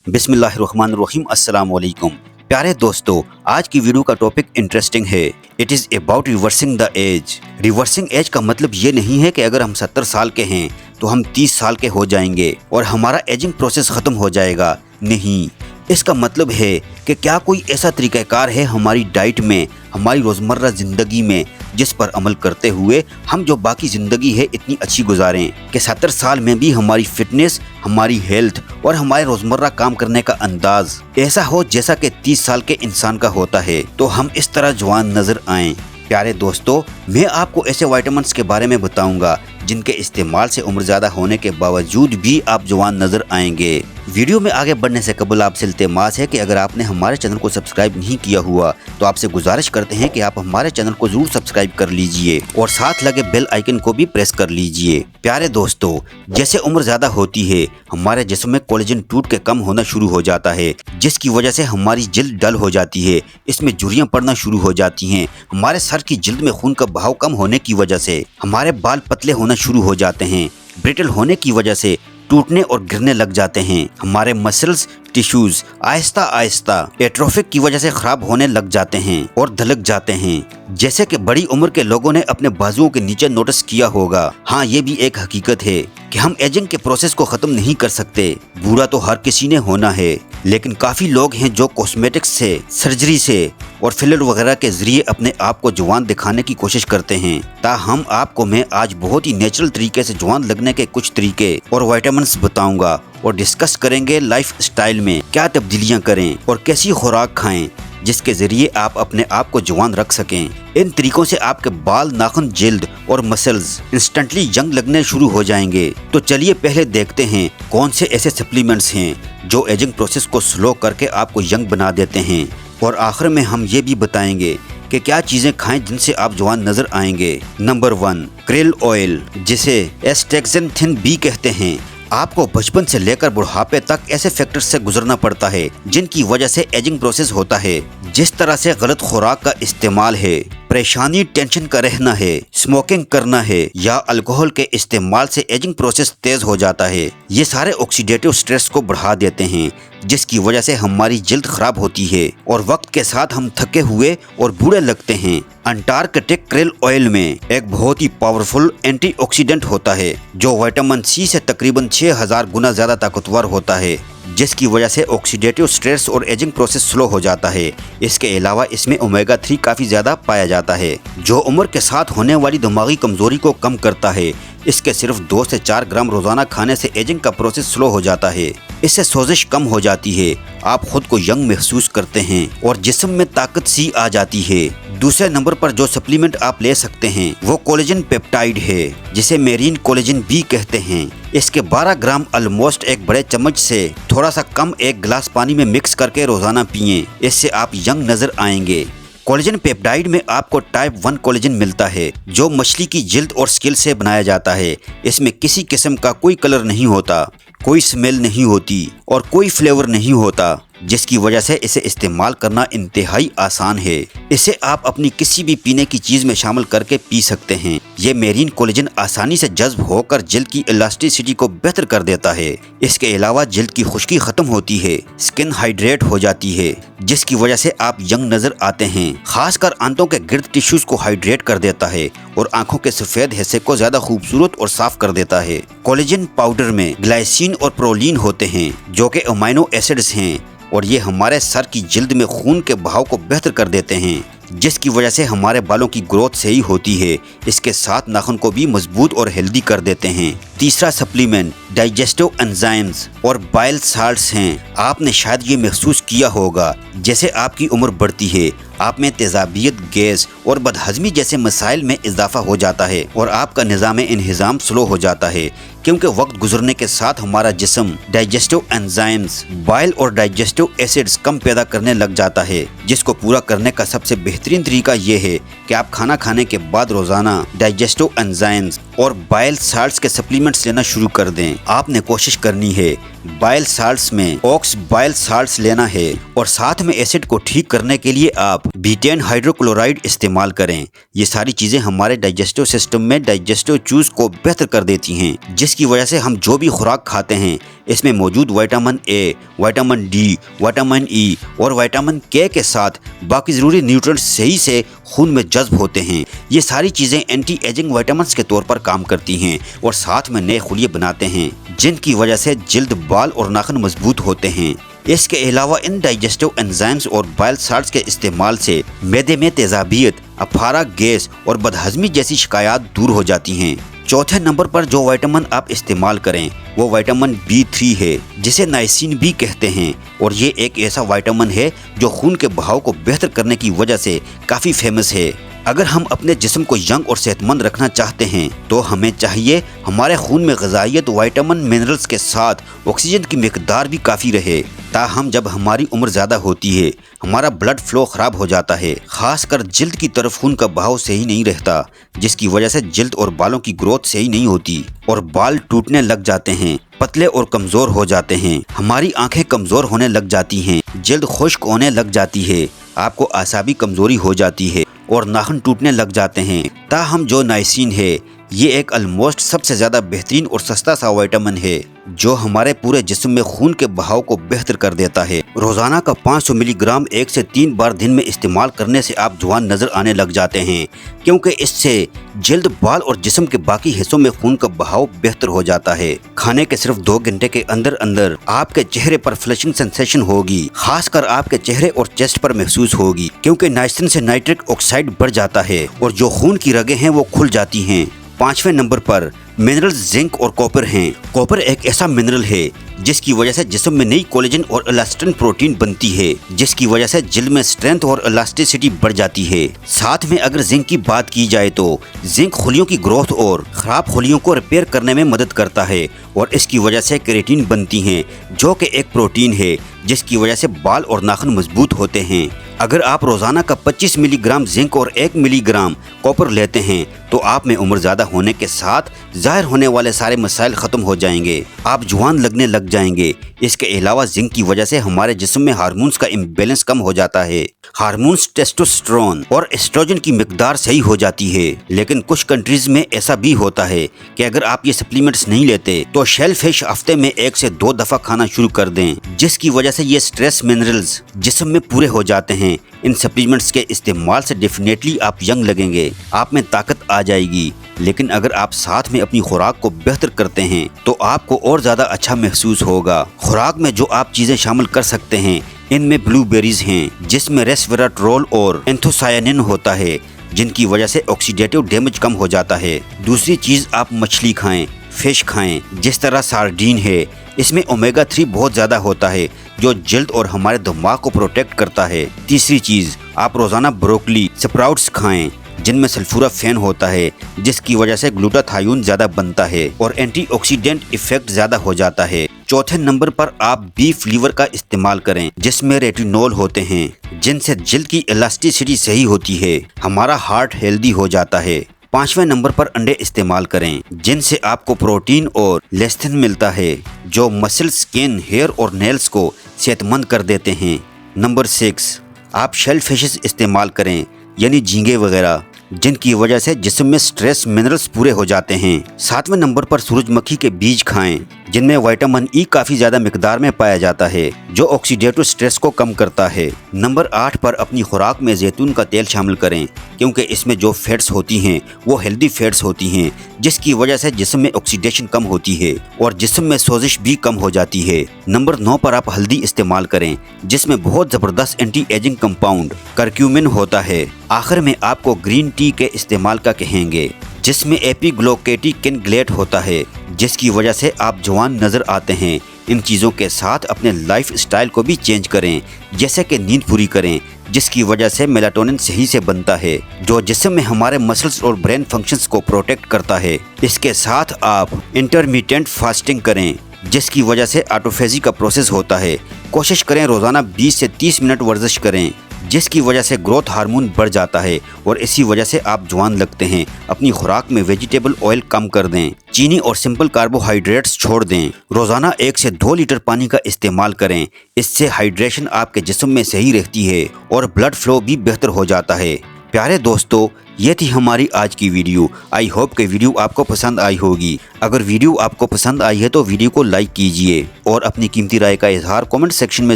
बिस्मिल्लाहिर्रहमानिर्रहीम। अस्सलाम वालेकुम। प्यारे दोस्तों, आज की वीडियो का टॉपिक इंटरेस्टिंग है। It is about reversing the age. Reversing age का मतलब ये नहीं है कि अगर हम 70 साल के हैं तो हम 30 साल के हो जाएंगे और हमारा एजिंग प्रोसेस ख़त्म हो जाएगा। नहीं, इसका मतलब है कि क्या कोई ऐसा तरीक़ाकार है हमारी डाइट में, हमारी रोज़मर्रा ज़िंदगी में, जिस पर अमल करते हुए हम जो बाकी ज़िंदगी है इतनी अच्छी गुजारें कि 70 साल में भी हमारी फिटनेस, हमारी हेल्थ और हमारे रोज़मर्रा काम करने का अंदाज ऐसा हो जैसा कि 30 साल के इंसान का होता है, तो हम इस तरह जवान नज़र आएँ। प्यारे दोस्तों, मैं आपको ऐसे विटामिन्स के बारे में बताऊंगा जिनके इस्तेमाल से उम्र ज़्यादा होने के बावजूद भी आप जवान नज़र आएंगे। वीडियो में आगे बढ़ने से कबल आपसे इल्तिमास है कि अगर आपने हमारे चैनल को सब्सक्राइब नहीं किया हुआ तो आपसे गुजारिश करते हैं कि आप हमारे चैनल को ज़रूर सब्सक्राइब कर लीजिए और साथ लगे बेल आइकन को भी प्रेस कर लीजिए। प्यारे दोस्तों, जैसे उम्र ज़्यादा होती है हमारे जिस्म में कोलेजन टूट के कम होना शुरू हो जाता है, जिसकी वजह से हमारी जल्द डल हो जाती है, इसमें झुर्रियाँ पड़ना शुरू हो जाती हैं। हमारे सर की जल्द में खून का बहाव कम होने की वजह से हमारे बाल पतले होना शुरू हो जाते हैं। ब्रिटल होने की वजह से टूटने और गिरने लग जाते हैं। हमारे muscles, tissues Aahista Aahista atrophic की वजह से खराब होने लग जाते हैं और धलक जाते हैं। जैसे कि बड़ी उम्र के लोगों ने अपने बाजुओं के नीचे नोटिस किया होगा। हाँ, ये भी एक हकीकत है कि हम एजिंग के प्रोसेस को ख़त्म नहीं कर सकते। बूढ़ा तो हर किसी ने होना है, लेकिन काफ़ी लोग हैं जो कॉस्मेटिक्स से, सर्जरी से और फिलर वगैरह के ज़रिए अपने आप को जवान दिखाने की कोशिश करते हैं। ताहम आपको मैं आज बहुत ही नेचुरल तरीके से जवान लगने के कुछ तरीके और विटामिन्स बताऊंगा और डिस्कस करेंगे लाइफ स्टाइल में क्या तब्दीलियां करें और कैसी खुराक खाएं जिसके ज़रिए आप अपने आप को जवान रख सकें। इन तरीकों से आपके बाल, नाखून, जल्द और मसल्स इंस्टेंटली यंग लगने शुरू हो जाएंगे। तो चलिए पहले देखते हैं कौन से ऐसे सप्लीमेंट्स हैं जो एजिंग प्रोसेस को स्लो करके आपको यंग बना देते हैं, और आखिर में हम ये भी बताएंगे कि क्या चीज़ें खाएं जिनसे आप जवान नज़र आएंगे। नंबर 1, क्रिल ऑयल, जिसे एस्टेक्सेंथिन भी कहते हैं। आपको बचपन से लेकर बुढ़ापे तक ऐसे फैक्टर्स से गुजरना पड़ता है जिनकी वजह से एजिंग प्रोसेस होता है। जिस तरह से गलत खुराक का इस्तेमाल है, परेशानी, टेंशन का रहना है, स्मोकिंग करना है या अल्कोहल के इस्तेमाल से एजिंग प्रोसेस तेज हो जाता है। ये सारे ऑक्सीडेटिव स्ट्रेस को बढ़ा देते हैं, जिसकी वजह से हमारी जल्द खराब होती है और वक्त के साथ हम थके हुए और बूढ़े लगते हैं। अंटार्कटिक क्रिल ऑयल में एक बहुत ही पावरफुल एंटीऑक्सीडेंट होता है जो विटामिन सी से तकरीबन 6000 गुना ज्यादा ताकतवर होता है, जिसकी वजह से ऑक्सीडेटिव स्ट्रेस और एजिंग प्रोसेस स्लो हो जाता है। इसके अलावा इसमें ओमेगा 3 काफ़ी ज़्यादा पाया जाता है जो उम्र के साथ होने वाली दिमागी कमजोरी को कम करता है। इसके सिर्फ 2 से 4 ग्राम रोजाना खाने से एजिंग का प्रोसेस स्लो हो जाता है। इससे सोजिश कम हो जाती है, आप खुद को यंग महसूस करते हैं और जिस्म में ताकत सी आ जाती है। दूसरे नंबर पर जो सप्लीमेंट आप ले सकते हैं वो कोलेजन पेप्टाइड है, जिसे मेरीन कोलेजन भी कहते हैं। इसके 12 ग्राम ऑलमोस्ट एक बड़े चम्मच से थोड़ा सा कम एक गिलास पानी में मिक्स करके रोजाना पिएं। इससे आप यंग नजर आएंगे। कोलेजन पेप्टाइड में आपको टाइप 1 कोलेजन मिलता है जो मछली की जल्द और स्किन से बनाया जाता है। इसमें किसी किस्म का कोई कलर नहीं होता, कोई स्मेल नहीं होती और कोई फ्लेवर नहीं होता, जिसकी वजह से इसे इस्तेमाल करना इंतहाई आसान है। इसे आप अपनी किसी भी पीने की चीज़ में शामिल करके पी सकते हैं। ये मेरीन कोलेजन आसानी से जज्ब होकर जल्द की इलास्टिसिटी को बेहतर कर देता है। इसके अलावा जल्द की खुश्की खत्म होती है, स्किन हाइड्रेट हो जाती है, जिसकी वजह से आप यंग नजर आते हैं। खासकर आंतों के गिर्द टिश्यूज को हाइड्रेट कर देता है और आंखों के सफेद हिस्से को ज्यादा खूबसूरत और साफ कर देता है। कोलेजन पाउडर में ग्लाइसिन और प्रोलीन होते हैं जो कि अमीनो एसिड्स हैं और ये हमारे सर की जल्द में खून के बहाव को बेहतर कर देते हैं, जिसकी वजह से हमारे बालों की ग्रोथ सही होती है। इसके साथ नाखून को भी मजबूत और हेल्दी कर देते हैं। तीसरा सप्लीमेंट डाइजेस्टिव एंजाइम्स और बाइल साल्ट्स हैं। आपने शायद ये महसूस किया होगा जैसे आपकी उम्र बढ़ती है, आप में तेजाबियत, गैस और बदहजमी जैसे मसाइल में इजाफा हो जाता है और आपका निज़ाम इंहिज़ाम स्लो हो जाता है, क्योंकि वक्त गुजरने के साथ हमारा जिस्म डाइजेस्टिव एंजाइम्स, बाइल और डाइजेस्टिव एसिड्स कम पैदा करने लग जाता है। जिसको पूरा करने का सबसे बेहतरीन तरीका ये है कि आप खाना खाने के बाद रोजाना डाइजेस्टिव एंजाइम्स और बाइल साल्ट्स के सप्लीमेंट्स लेना शुरू कर दें। आपने कोशिश करनी है बाइल साल्ट्स में ऑक्स बाइल साल्ट्स लेना है और साथ में एसिड को ठीक करने के लिए आप बीटेन हाइड्रोक्लोराइड इस्तेमाल करें। ये सारी चीज़ें हमारे डाइजेस्टिव सिस्टम में डाइजेस्टिव जूस को बेहतर कर देती हैं, जिसकी जिसकी वजह से हम जो भी खुराक खाते हैं इसमें मौजूद vitamin A, vitamin D, vitamin E और विटामिन के साथ बाकी ज़रूरी न्यूट्रिएंट्स सही से खून में जज्ब होते हैं। ये सारी चीज़ें एंटी एजिंग विटामिन्स के तौर पर काम करती हैं और साथ में नए खुलिये बनाते हैं, जिनकी वजह से जल्द, बाल और नाखून मजबूत होते हैं। इसके अलावा इन डाइजेस्टिव एंजाइम्स और बाइल साल्ट्स के इस्तेमाल से मैदे में तेजाबियत, अफारा, गैस और बदहजमी जैसी शिकायत दूर हो जाती हैं। चौथे नंबर पर जो विटामिन आप इस्तेमाल करें वो विटामिन B3 है, जिसे नाइसिन भी कहते हैं, और ये एक ऐसा विटामिन है जो खून के बहाव को बेहतर करने की वजह से काफ़ी फेमस है। अगर हम अपने जिस्म को यंग और सेहतमंद रखना चाहते हैं तो हमें चाहिए हमारे खून में ग़िज़ाइयत, विटामिन, मिनरल्स के साथ ऑक्सीजन की मिकदार भी काफ़ी रहे, ताहम जब हमारी उम्र ज़्यादा होती है हमारा ब्लड फ्लो ख़राब हो जाता है, ख़ासकर जल्द की तरफ खून का बहाव सही नहीं रहता, जिसकी वजह से जल्द और बालों की ग्रोथ सही नहीं होती और बाल टूटने लग जाते हैं, पतले और कमज़ोर हो जाते हैं, हमारी आंखें कमज़ोर होने लग जाती हैं, जल्द खुश्क होने लग जाती है, आपको आसाबी कमज़ोरी हो जाती है और नाखून टूटने लग जाते हैं। ताहम जो नाइसिन है ये एक ऑलमोस्ट सबसे ज़्यादा बेहतरीन और सस्ता सा विटामिन है जो हमारे पूरे जिस्म में खून के बहाव को बेहतर कर देता है। रोज़ाना का 500 मिलीग्राम 1 से 3 बार दिन में इस्तेमाल करने से आप जवान नज़र आने लग जाते हैं, क्योंकि इससे जल्द, बाल और जिस्म के बाकी हिस्सों में खून का बहाव बेहतर हो जाता है। खाने के सिर्फ 2 घंटे के अंदर अंदर आपके चेहरे पर फ्लशिंग सेंसेशन होगी, खासकर आपके चेहरे और चेस्ट पर महसूस होगी, क्योंकि नाइसिन से नाइट्रिक ऑक्साइड बढ़ जाता है और जो खून की रगें हैं वो खुल जाती हैं। 5वें नंबर पर मिनरल्स जिंक और कॉपर हैं। कॉपर एक ऐसा मिनरल है जिसकी वजह से जिस्म में नई कोलेजन और इलास्टिन प्रोटीन बनती है, जिसकी वजह से जल्द में स्ट्रेंथ और इलास्टिसिटी बढ़ जाती है। साथ में अगर जिंक की बात की जाए तो जिंक खुलियों की ग्रोथ और ख़राब खुलियों को रिपेयर करने में मदद करता है और इसकी वजह से केराटिन बनती हैं, जो कि एक प्रोटीन है जिसकी वजह से बाल और नाखून मजबूत होते हैं। अगर आप रोज़ाना का 25 मिलीग्राम जिंक और 1 मिलीग्राम कॉपर लेते हैं तो आप में उम्र ज़्यादा होने के साथ ज़ाहिर होने वाले सारे मसाइल ख़त्म हो जाएंगे, आप जवान लगने लग जाएंगे। इसके अलावा जिंक की वजह से हमारे जिस्म में हार्मोन्स का इम्बैलेंस कम हो जाता है, हार्मोन्स टेस्टोस्टेरोन और एस्ट्रोजन की मिकदार सही हो जाती है। लेकिन कुछ कंट्रीज में ऐसा भी होता है कि अगर आप ये सप्लीमेंट्स नहीं लेते तो शेल फिश हफ्ते में 1 से 2 दफ़ा खाना शुरू कर दें, जिसकी वजह से ये स्ट्रेस मिनरल्स जिस्म में पूरे हो जाते हैं। इन सप्लीमेंट्स के इस्तेमाल से डेफिनेटली आप यंग लगेंगे, आप में ताकत आ जाएगी। लेकिन अगर आप साथ में अपनी खुराक को बेहतर करते हैं तो आपको और ज़्यादा अच्छा महसूस होगा। खुराक में जो आप चीज़ें शामिल कर सकते हैं इनमें ब्लूबेरीज हैं, जिसमें रेस्वेराट्रोल और एंथोसायानिन होता है, जिनकी वजह से ऑक्सीडेटिव डैमेज कम हो जाता है। दूसरी चीज़, आप मछली खाएं, फिश खाएं, जिस तरह सार्डीन है, इसमें ओमेगा 3 बहुत ज़्यादा होता है जो जल्द और हमारे दिमाग को प्रोटेक्ट करता है। तीसरी चीज़, आप रोज़ाना ब्रोकली, स्प्राउट्स खाएं, जिनमें सल्फोराफेन होता है, जिसकी वजह से ग्लूटाथायोन ज़्यादा बनता है और एंटीऑक्सीडेंट इफेक्ट ज़्यादा हो जाता है। चौथे नंबर पर आप बीफ लीवर का इस्तेमाल करें, जिसमें रेटिनॉल होते हैं, जिनसे जल्द की इलास्टिसिटी सही होती है, हमारा हार्ट हेल्दी हो जाता है। 5वें नंबर पर अंडे इस्तेमाल करें, जिनसे आपको प्रोटीन और लेस्थिन मिलता है, जो मसल, स्किन, हेयर और नेल्स को सेहतमंद कर देते हैं। नंबर 6, आप शेल फिशेस इस्तेमाल करें, यानी झींगे वगैरह, जिनकी वजह से जिस्म में स्ट्रेस मिनरल्स पूरे हो जाते हैं। 7वें नंबर पर सूरजमुखी के बीज खाएं, जिनमें विटामिन ई काफ़ी ज़्यादा मिकदार में पाया जाता है, जो ऑक्सीडेटिव स्ट्रेस को कम करता है। नंबर 8 पर अपनी खुराक में जैतून का तेल शामिल करें, क्योंकि इसमें जो फैट्स होती हैं वो हेल्दी फैट्स होती हैं, जिसकी वजह से जिस्म में ऑक्सीडेशन कम होती है और जिस्म में सोजिश भी कम हो जाती है। नंबर 9 पर आप हल्दी इस्तेमाल करें, जिसमें बहुत ज़बरदस्त एंटी एजिंग कंपाउंड करक्यूमिन होता है। आखिर में आपको ग्रीन टी के इस्तेमाल का कहेंगे, जिसमें एपीग्लोकेटिकिन होता है, जिसकी वजह से आप जवान नज़र आते हैं। इन चीज़ों के साथ अपने लाइफ स्टाइल को भी चेंज करें, जैसे कि नींद पूरी करें, जिसकी वजह से मेलाटोनिन सही से बनता है, जो जिस्म में हमारे मसल्स और ब्रेन फंक्शंस को प्रोटेक्ट करता है। इसके साथ आप इंटरमिटेंट फास्टिंग करें, जिसकी वजह से ऑटोफेजी का प्रोसेस होता है। कोशिश करें रोज़ाना 20 से 30 मिनट वर्जिश करें, जिसकी वजह से ग्रोथ हार्मोन बढ़ जाता है और इसी वजह से आप जवान लगते हैं। अपनी खुराक में वेजिटेबल ऑयल कम कर दें, चीनी और सिंपल कार्बोहाइड्रेट्स छोड़ दें। रोज़ाना 1 से 2 लीटर पानी का इस्तेमाल करें, इससे हाइड्रेशन आपके जिस्म में सही रहती है और ब्लड फ्लो भी बेहतर हो जाता है। प्यारे दोस्तों, یہ تھی ہماری آج کی ویڈیو. آئی ہوپ کہ ویڈیو آپ کو پسند آئی ہوگی. اگر ویڈیو آپ کو پسند آئی ہے تو ویڈیو کو لائک کیجئے اور اپنی قیمتی رائے کا اظہار کمنٹ سیکشن میں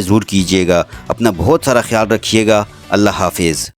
ضرور کیجئے گا. اپنا بہت سارا خیال رکھیے گا. اللہ حافظ.